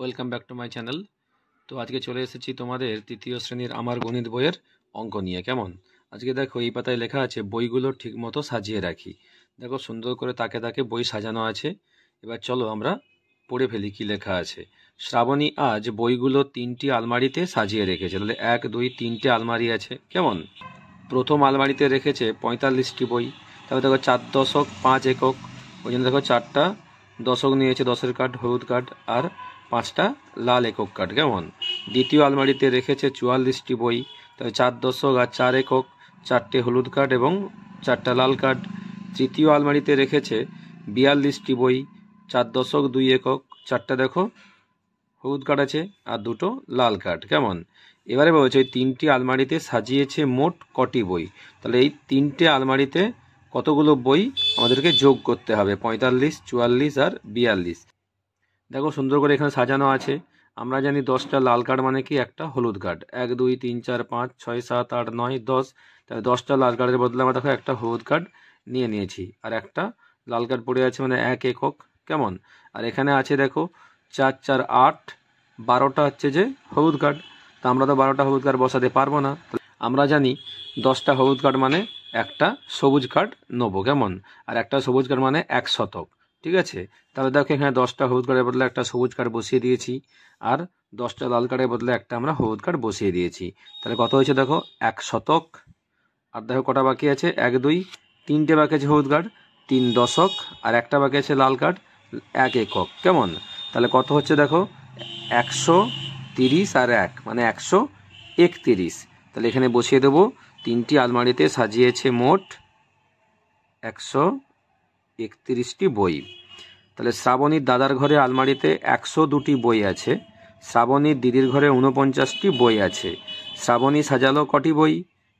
Welcome back to my channel. তো আজকে চলে এসেছি তোমাদের তৃতীয় শ্রেণীর আমার গণিত বইয়ের অঙ্ক নিয়ে। কেমন? আজকে দেখো এই পাতায় লেখা আছে বইগুলো ঠিক মতো সাজিয়ে রাখি। দেখো সুন্দর করে তাকে তাকে বই সাজানো আছে। এবার চলো আমরা পড়ে ফেলি কি লেখা আছে। শ্রাবণী আজ বইগুলো 3টি আলমারিতে সাজিয়ে রেখেছে। তাহলে 1 2 3টে আলমারি আছে। কেমন? প্রথম আলমারিতে রেখেছে 45টি বই। তারপর দেখো 4 দশক 5 একক, ওই জন্য দেখো 4টা দশক নিয়েছে, 10-এর কার্ড, হলুদ কার্ড, আর 5টা লাল একক কার্ড। কেমন? দ্বিতীয় আলমারিতে রেখেছে 44টি বই। তাহলে 4 দশক আর 4 একক, 4টে হলুদ কার্ড এবং 4টা লাল কার্ড। তৃতীয় আলমারিতে রেখেছে 42টি বই, 4 দশক 2 একক, 4টা দেখো হলুদ কার্ড আছে আর 2টো লাল কার্ড। কেমন? এবারে বলছে ওই 3টি আলমারিতে সাজিয়েছে মোট কটি বই। তাহলে এই 3টে আলমারিতে কতগুলো বই আমাদেরকে যোগ করতে হবে, 45, 44 আর 42। দেখো সুন্দর করে এখানে সাজানো আছে। আমরা জানি 10টা লাল কার্ড মানে কি একটা হলুদ কার্ড। 1 2 3 4 5 6 7 8 9 10। তাহলে 10টা লাল কার্ডের বদলে আমরা দেখো একটা হলুদ কার্ড নিয়েছি, আর একটা লাল কার্ড পড়ে আছে মানে 1 একক। কেমন? আর এখানে আছে দেখো 4 4 8, 12টা হচ্ছে যে হলুদ কার্ড। তা আমরা তো 12টা হলুদ কার্ড বসাতে পারবো না। আমরা জানি 10টা হলুদ কার্ড মানে একটা সবুজ কার্ড নেবো। কেমন? আর একটা সবুজ কার্ড মানে 1 শতক। ঠিক আছে? তাহলে দেখো এখানে 10টা হলুদ কার্ডের বদলে একটা সবুজ কার্ড বসিয়ে দিয়েছি, আর 10টা লাল কার্ডের বদলে একটা আমরা হলুদ কার্ড বসিয়ে দিয়েছি। তাহলে কত হয়েছে দেখো 1 শতক। আর দেখো কটা বাকি আছে, 1 2 3টে বাকি আছে হলুদ কার্ড, 3 দশক, আর একটা বাকি আছে লাল কার্ড, 1 একক। কেমন? তাহলে কত হচ্ছে দেখো 130 আর 1 মানে 131। তাহলে এখানে বসিয়ে দেবো 3টি আলমারিতে সাজিয়েছে মোট 131টি বই। তাহলে শ্রাবণীর দাদার ঘরে আলমারিতে 102টি বই আছে। শ্রাবণীর দিদির ঘরে 49টি বই আছে। শ্রাবণী সাজালো কটি বই?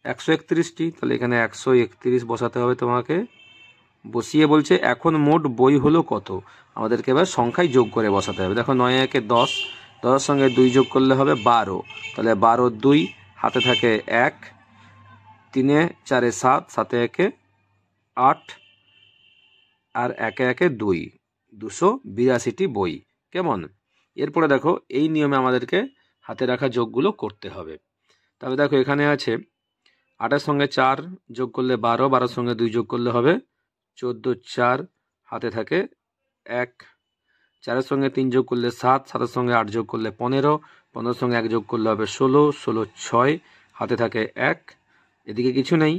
131টি। তাহলে এখানে 131 বসাতে হবে তোমাকে। বসিয়ে বলছে এখন মোট বই হলো কত। আমাদেরকে এবার সংখ্যায় যোগ করে বসাতে হবে। দেখো 9 একে 10, 10-এর সঙ্গে 2 যোগ করলে হবে 12। তাহলে 12 2, হাতে থাকে 1, 3 4 7, 7 1 8, আর 1 1 2, 282টি বই। কেমন? এরপরে দেখো এই নিয়মে আমাদেরকে হাতে রাখা যোগগুলো করতে হবে। তবে দেখো এখানে আছে 8-এর সঙ্গে 4 যোগ করলে 12, 12-এর সঙ্গে 2 যোগ করলে হবে 14 4, হাতে থাকে 1, 4-এর সঙ্গে 3 যোগ করলে 7, 7-এর সঙ্গে 8 যোগ করলে 15, 15-এর সঙ্গে 1 যোগ করলে হবে 16, 16 6, হাতে থাকে 1, এদিকে কিছু নেই,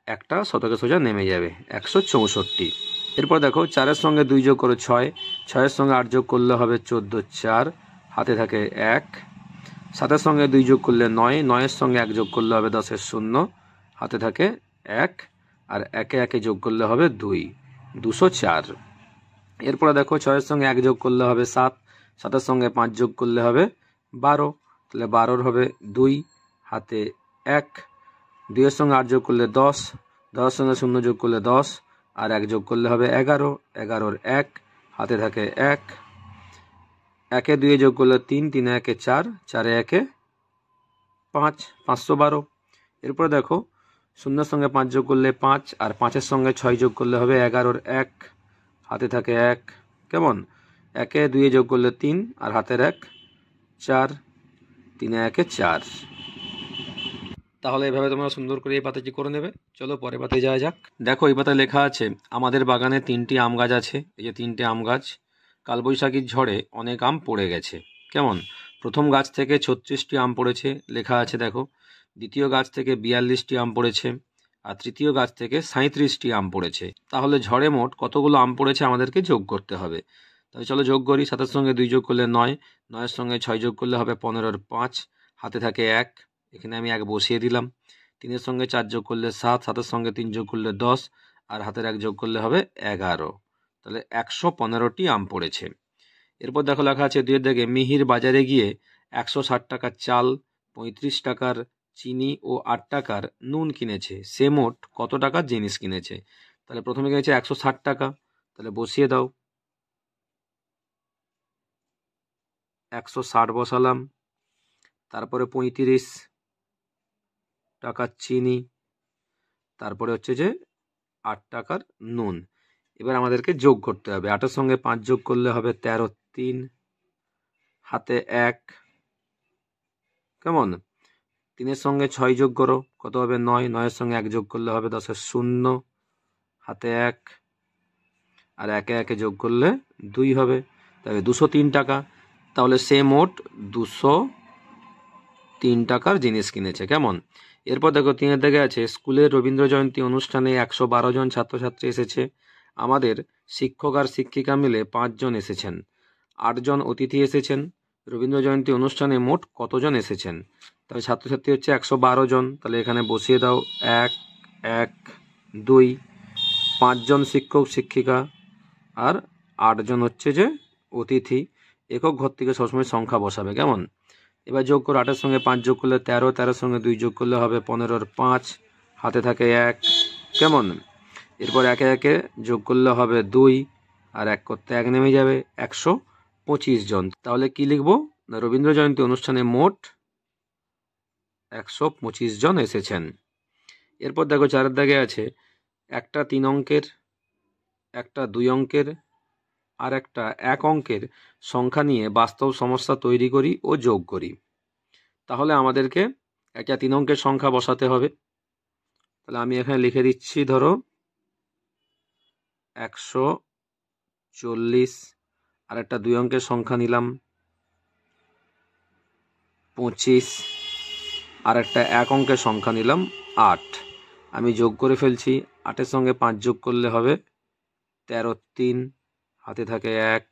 একটা শতকে সোজা নেমে যাবে 164। এরপর দেখো 4-এর সঙ্গে 2 যোগ করে 6, 6-এর সঙ্গে 8 যোগ করলে হবে 14 4, হাতে থাকে 1, 7-এর সঙ্গে 2 যোগ করলে 9, 9-এর সঙ্গে 1 যোগ করলে হবে 10-এর 0, হাতে থাকে 1, আর 1 1 যোগ করলে হবে 2, 204। এরপরে দেখো 6-এর সঙ্গে 1 যোগ করলে হবে 7, 7-এর সঙ্গে 5 যোগ করলে হবে 12। তাহলে 12-র হবে 2, হাতে 1, 2-এর সঙ্গে 8 যোগ করলে 10, 10-এর সঙ্গে 0 যোগ করলে 10, আর 1 যোগ করলে হবে 11, 11-র 1, হাতে থাকে 1, 1-এ 2 যোগ করলে 3, 3 1 4, 4 1 5, 512। এরপরে দেখো 0-এর সঙ্গে 5 যোগ করলে 5, আর 5-এর সঙ্গে 6 যোগ করলে হবে 11-র 1, হাতে থাকে 1। কেমন? 1-এ 2 যোগ করলে 3, আর হাতের 1 4, 3 1 4। তাহলে এভাবে তোমরা সুন্দর করে এই পাতাটি করে নেবে। চলো পরের পাতায় যাওয়া যাক। দেখো এই পাতায় লেখা আছে আমাদের বাগানে 3টি আম গাছ আছে। এই যে 3টে আম গাছ, কালবৈশাখীর ঝড়ে অনেক আম পড়ে গেছে। কেমন? প্রথম গাছ থেকে 36টি আম পড়েছে, লেখা আছে দেখো। দ্বিতীয় গাছ থেকে 42টি আম পড়েছে, আর তৃতীয় গাছ থেকে 37টি আম পড়েছে। তাহলে ঝড়ে মোট কতগুলো আম পড়েছে আমাদেরকে যোগ করতে হবে। তাহলে চলো যোগ করি। 7-এর সঙ্গে 2 যোগ করলে 9, 9-এর সঙ্গে 6 যোগ করলে হবে 15-র 5, হাতে থাকে 1, এখানে আমি 1 বসিয়ে দিলাম। 3-এর সঙ্গে 4 যোগ করলে 7, 7-এর সঙ্গে 3 যোগ করলে 10, আর হাতের 1 যোগ করলে হবে 11। তাহলে 115টি আম পড়েছে। এরপর দেখো লেখা আছে 2-এর দাগে মিহির বাজারে গিয়ে 160 টাকার চাল, 35 টাকার চিনি ও 8 টাকার নুন কিনেছে। সে মোট কত টাকার জিনিস কিনেছে। তাহলে প্রথমে কিনেছে 160 টাকা, তাহলে বসিয়ে দাও। 160 বসালাম। তারপরে 35 টাকার চিনি, তারপরে হচ্ছে যে 8 টাকার নুন। এবার আমাদেরকে যোগ করতে হবে। 8-এর সঙ্গে 5 যোগ করলে হবে 13 3, হাতে 1, কেমন? 3-এর সঙ্গে 6 যোগ করো, কত হবে? 9, 9-এর সঙ্গে 1 যোগ করলে হবে 10-এর 0, হাতে 1, আর 1-এ 1-এ যোগ করলে 2 হবে, তাহলে 203 টাকা। তাহলে সে মোট 203 টাকার জিনিস কিনেছে, কেমন? এরপর দেখো 3-এর দিকে আছে, স্কুলের রবীন্দ্র জয়ন্তী অনুষ্ঠানে 112 জন ছাত্রছাত্রী এসেছে। আমাদের শিক্ষক আর শিক্ষিকা মিলে 5 জন এসেছেন। 8 জন অতিথি এসেছেন। রবীন্দ্র জয়ন্তী অনুষ্ঠানে মোট কতজন এসেছেন? তাহলে ছাত্রছাত্রী হচ্ছে 112 জন, তাহলে এখানে বসিয়ে দাও 1, 1, 2, 5 জন শিক্ষক শিক্ষিকা আর 8 জন হচ্ছে যে অতিথি। একক ঘর থেকে সবসময় সংখ্যা বসাবে, কেমন? এবার যোগ করো, 8-এর সঙ্গে 5 যোগ করলে 13, 13-এর সঙ্গে 2 যোগ করলে হবে 15-এর 5, হাতে থাকে 1, কেমন? এরপর 1-এ 1-এ যোগ করলে হবে 2, আর 1 করতে 1 নেমে যাবে, 125 জন। তাহলে কি লিখবো? না, রবীন্দ্র জয়ন্তী অনুষ্ঠানে মোট 125 জন এসেছেন। এরপর দেখো 4-এর দাগে আছে, একটা 3 অঙ্কের, একটা 2 অঙ্কের আর একটা 1 অঙ্কের সংখ্যা নিয়ে বাস্তব সমস্যা তৈরি করি ও যোগ করি। তাহলে আমাদেরকে একটা 3 অঙ্কের সংখ্যা বসাতে হবে। তাহলে আমি এখানে লিখে দিচ্ছি, ধরো 140, আর একটা 2 অঙ্কের সংখ্যা নিলাম 25, আর একটা 1 অঙ্কের সংখ্যা নিলাম 8। আমি যোগ করে ফেলছি, 8-এর সঙ্গে 5 যোগ করলে হবে 13, 3, হাতে থাকে 1,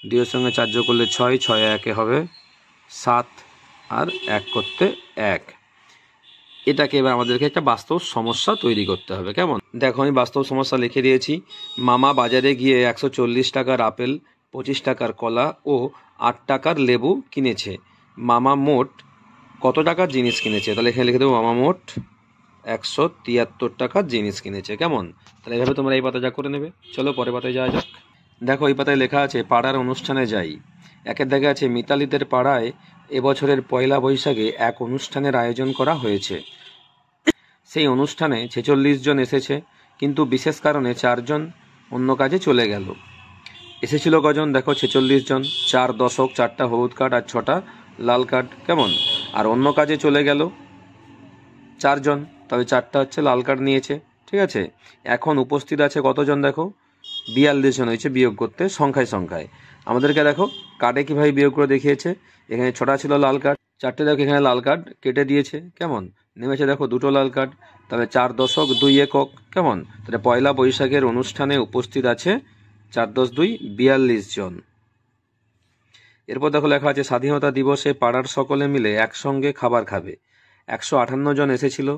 2-এর সঙ্গে 4 যোগ করলে 6, 6, 1-এ হবে 7, আর 1 করতে 1। এটাকে এবার আমাদেরকে একটা বাস্তব সমস্যা তৈরি করতে হবে, কেমন? দেখো আমি বাস্তব সমস্যা লিখে দিয়েছি। মামা বাজারে গিয়ে 140 টাকার আপেল, 25 টাকার কলা ও 8 টাকার লেবু কিনেছে। মামা মোট কত টাকার জিনিস কিনেছে? তাহলে এখানে লিখে দেবো মামা মোট 173 টাকার জিনিস কিনেছে, কেমন? তাহলে এভাবে তোমরা এই পাতাটা করে নেবে। চলো পরের পাতায় যাওয়া যাক। দেখো এই পাতায় লেখা আছে, পাড়ার অনুষ্ঠানে যাই। 1-এর দাগে আছে, মিতালিদের পাড়ায় এবছরের পয়লা বৈশাখে এক অনুষ্ঠানের আয়োজন করা হয়েছে। সেই অনুষ্ঠানে 46 জন এসেছে, কিন্তু বিশেষ কারণে 4 জন অন্য কাজে চলে গেল। এসেছিল কজন? দেখো 46 জন, 4 দশক, 4টা হলুদ কার্ড আর 6টা লাল কার্ড, কেমন? আর অন্য কাজে চলে গেল 4 জন, তবে 4টা হচ্ছে লাল কার্ড নিয়েছে, ঠিক আছে। এখন উপস্থিত আছে কতজন? দেখো 42 জন হয়েছে, বিয়োগ করতে সংখ্যায় সংখ্যায়। আমাদেরকে দেখো কার্ডে কীভাবে বিয়োগ করে দেখিয়েছে। এখানে 6টা ছিল লাল কার্ড, 4টে দেখো এখানে লাল কার্ড কেটে দিয়েছে, কেমন? নেমেছে দেখো 2টো লাল কার্ড, তাহলে 4 দশক 2 একক, কেমন? তাহলে পয়লা বৈশাখের অনুষ্ঠানে উপস্থিত আছে 4 × 2 = 42 জন। এরপর দেখো লেখা আছে, স্বাধীনতা দিবসে পাড়ার সকলে মিলে একসঙ্গে খাবার খাবে। 158 জন এসেছিল,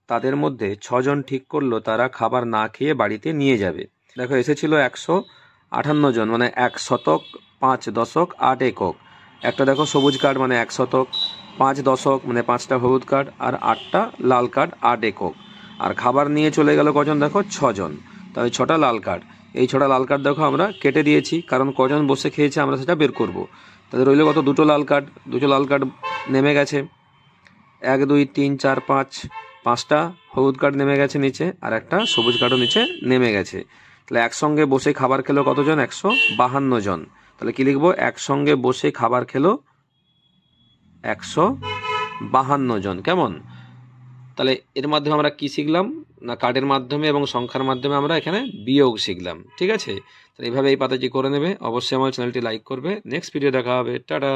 তাদের মধ্যে 6 জন ঠিক করলো তারা খাবার না খেয়ে বাড়িতে নিয়ে যাবে। দেখো এসেছিল 158 জন, মানে 1 শতক 5 দশক 8 একক। একটা দেখো সবুজ কার্ড, মানে 1 শতক, 5 দশক মানে 5টা হলুদ কার্ড আর 8টা লাল কার্ড, 8 একক। আর খাবার নিয়ে চলে গেল কজন? দেখো 6 জন, তাই 6টা লাল কার্ড। এই 6টা লাল কার্ড দেখো আমরা কেটে দিয়েছি, কারণ কজন বসে খেয়েছে আমরা সেটা বের করব। তাদের রইল কত? 2টো লাল কার্ড, 2টো লাল কার্ড নেমে গেছে, 1, 2, 3, 4, 5, 5টা হলুদ কার্ড নেমে গেছে নিচে, আর একটা সবুজ কার্ডও নিচে নেমে গেছে। তাহলে একসঙ্গে বসে খাবার খেলো কতজন? 152 জন। তাহলে কি লিখবো? একসঙ্গে বসে খাবার খেলো 152 জন, কেমন? তাহলে এর মাধ্যমে আমরা কি শিখলাম? না, কার্ডের মাধ্যমে এবং সংখ্যার মাধ্যমে আমরা এখানে বিয়োগ শিখলাম, ঠিক আছে। তাহলে এইভাবে এই পাতাটি করে নেবে। অবশ্যই আমার চ্যানেলটি লাইক করবে। নেক্সট ভিডিও দেখা হবে, টাটা।